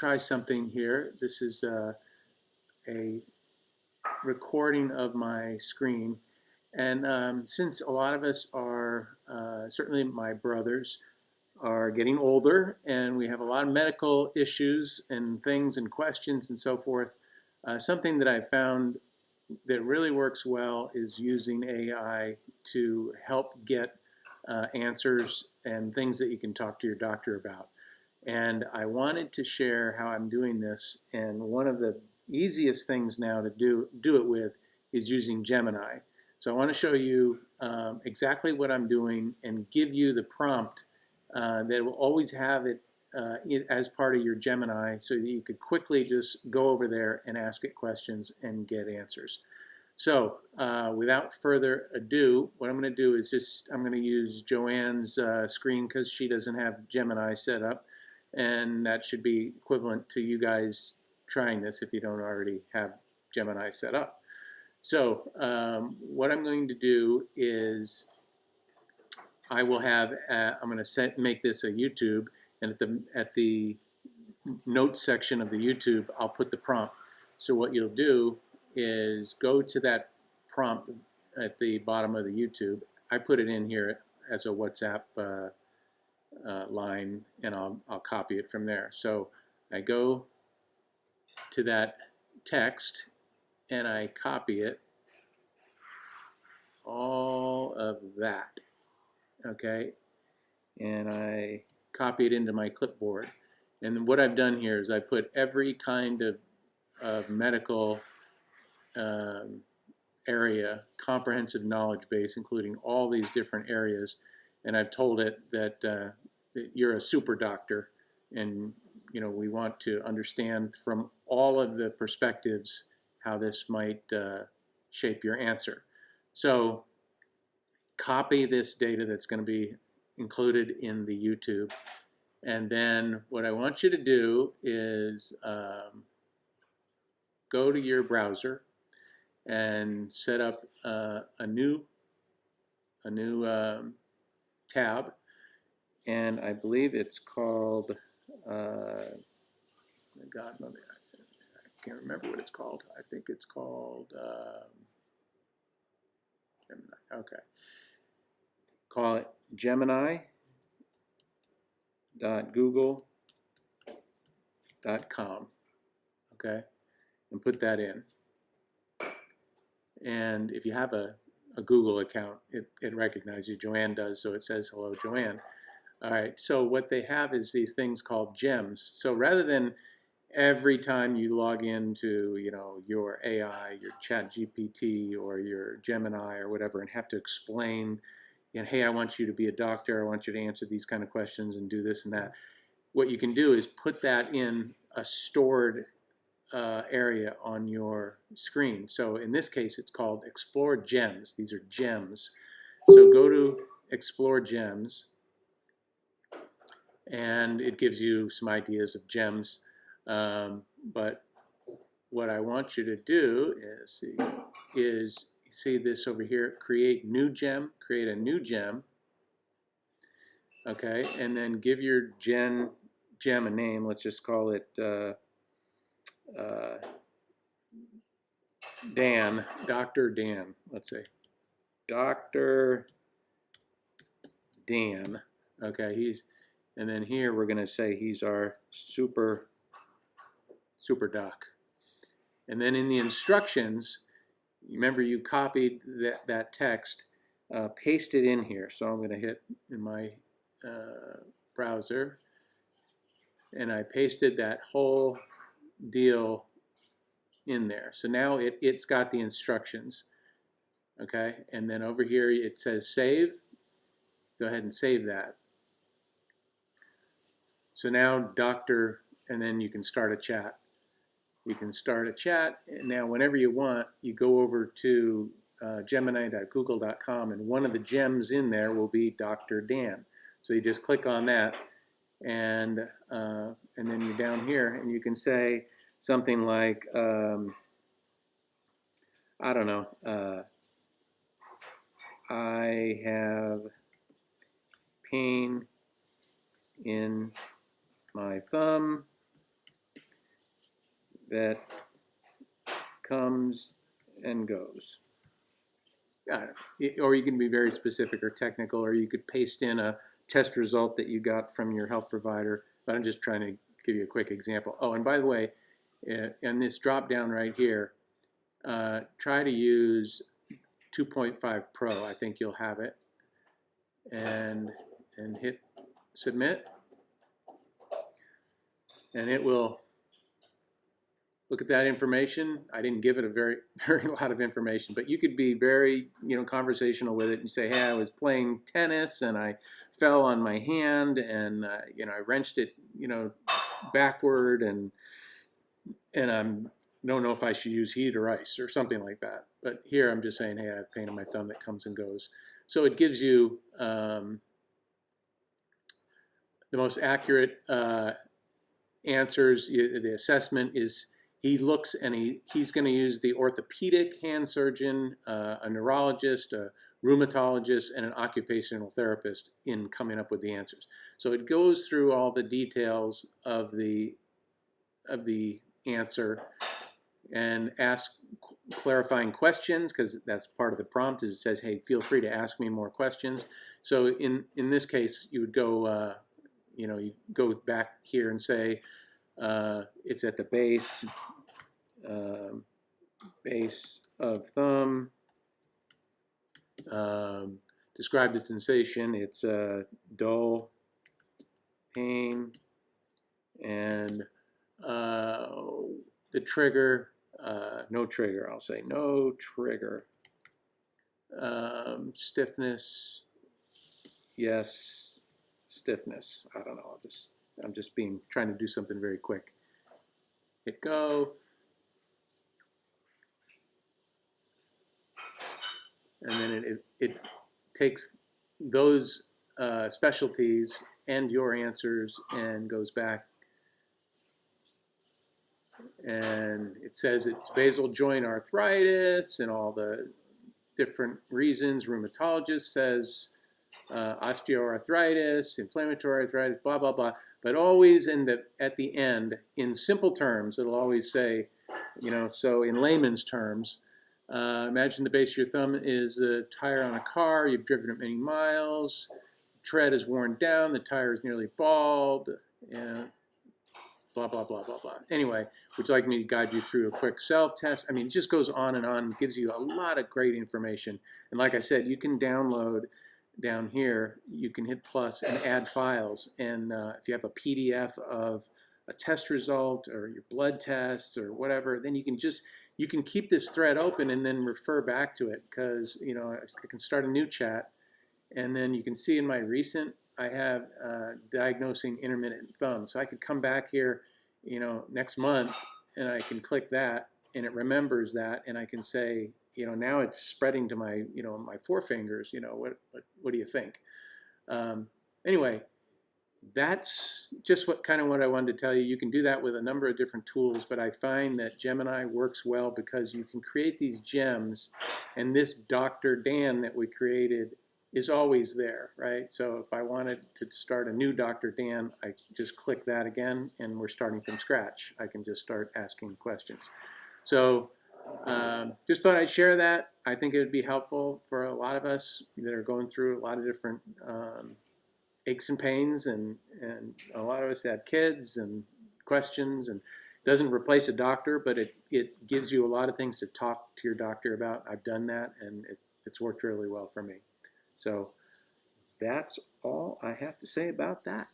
try something here. This is a recording of my screen. And since a lot of us are, certainly my brothers, are getting older and we have a lot of medical issues and things and questions and so forth, something that I found that really works well is using AI to help get answers and things that you can talk to your doctor about. And I wanted to share how I'm doing this. And one of the easiest things now to do it with is using Gemini. So I want to show you exactly what I'm doing and give you the prompt that will always have it as part of your Gemini, so that you could quickly just go over there and ask it questions and get answers. So without further ado, what I'm going to do is I'm going to use Joanne's screen because she doesn't have Gemini set up, and that should be equivalent to you guys trying this if you don't already have Gemini set up. So what I'm going to do is I will have, I'm going to make this a YouTube, and at the notes section of the YouTube, I'll put the prompt. So what you'll do is go to that prompt at the bottom of the YouTube. I put it in here as a WhatsApp line, and I'll copy it from there. So I go to that text and I copy it, all of that, okay, and I copy it into my clipboard. And what I've done here is I put every kind of medical area, comprehensive knowledge base, including all these different areas, and I've told it that you're a super doctor, and we want to understand from all of the perspectives how this might shape your answer. So copy this data that's going to be included in the YouTube, and then what I want you to do is go to your browser and set up a new tab, and I believe it's called God, I can't remember what it's called. I think it's called Gemini. Okay, call it Gemini.google.com. Okay, and put that in. And if you have a Google account, it recognizes you. Joanne does, so it says, hello, Joanne. All right, so what they have is these things called gems. So rather than every time you log into your AI, your ChatGPT or your Gemini or whatever, and have to explain, hey, I want you to be a doctor, I want you to answer these kind of questions and do this and that, what you can do is put that in a stored area on your screen. So in this case, it's called Explore Gems. These are gems. So go to Explore Gems, and it gives you some ideas of gems. But what I want you to do is see this over here, create new gem, create a new gem, okay, and then give your gem a name. Let's just call it Dan, Dr. Dan, let's say, Dr. Dan, okay, and then here we're gonna say he's our super doc. And then in the instructions, remember you copied that text, paste it in here. So I'm gonna hit in my browser, and I pasted that whole deal in there. So now it's got the instructions, okay? And then over here it says save. Go ahead and save that. So now doctor, and then you can start a chat. You can start a chat, and now whenever you want, you go over to Gemini.google.com, and one of the gems in there will be Dr. Dan. So you just click on that, and then you're down here, and you can say something like, I don't know, I have pain in my thumb that comes and goes. Or you can be very specific or technical, or you could paste in a test result that you got from your health provider. But I'm just trying to give you a quick example. Oh, and by the way, in this drop down right here, try to use 2.5 Pro. I think you'll have it. And hit submit. And it will look at that information. I didn't give it a very lot of information, but you could be very, conversational with it and say, hey, I was playing tennis and I fell on my hand and, I wrenched it, backward and I don't know if I should use heat or ice or something like that. But here I'm just saying, hey, I have pain in my thumb that comes and goes. So it gives you the most accurate answers. The assessment is he looks and he's going to use the orthopedic hand surgeon, a neurologist, a rheumatologist, and an occupational therapist in coming up with the answers. So it goes through all the details of the answer and asks clarifying questions, because that's part of the prompt. Is it says, hey, feel free to ask me more questions. So in this case, you would go you go back here and say it's at the base of thumb. Describe the sensation. It's dull pain, and the trigger, no trigger. I'll say no trigger. Stiffness, yes. Stiffness. I don't know. I'm just trying to do something very quick. Hit go. And then it takes those specialties and your answers and goes back. And it says it's basal joint arthritis and all the different reasons. Rheumatologist says osteoarthritis, inflammatory arthritis, blah, blah, blah. But always at the end, in simple terms, it'll always say, so in layman's terms, imagine the base of your thumb is a tire on a car. You've driven it many miles. Tread is worn down. The tire is nearly bald. Blah, blah, blah, blah, blah. Anyway, would you like me to guide you through a quick self-test? I mean, it just goes on and on, gives you a lot of great information. And like I said, you can download down here, you can hit plus and add files. And if you have a PDF of a test result or your blood tests or whatever, then you can keep this thread open and then refer back to it, because I can start a new chat, and then you can see in my recent, I have diagnosing intermittent thumb. So I could come back here, next month, and I can click that, and it remembers that, and I can say, now it's spreading to my, my forefingers. What do you think? Anyway, that's just what I wanted to tell you. You can do that with a number of different tools, but I find that Gemini works well because you can create these gems, and this Dr. Dan that we created is always there, right? So if I wanted to start a new Dr. Dan, I just click that again, and we're starting from scratch. I can just start asking questions. So just thought I'd share that. I think it would be helpful for a lot of us that are going through a lot of different aches and pains, and a lot of us have kids and questions, and it doesn't replace a doctor, but it gives you a lot of things to talk to your doctor about. I've done that, and it's worked really well for me. So that's all I have to say about that.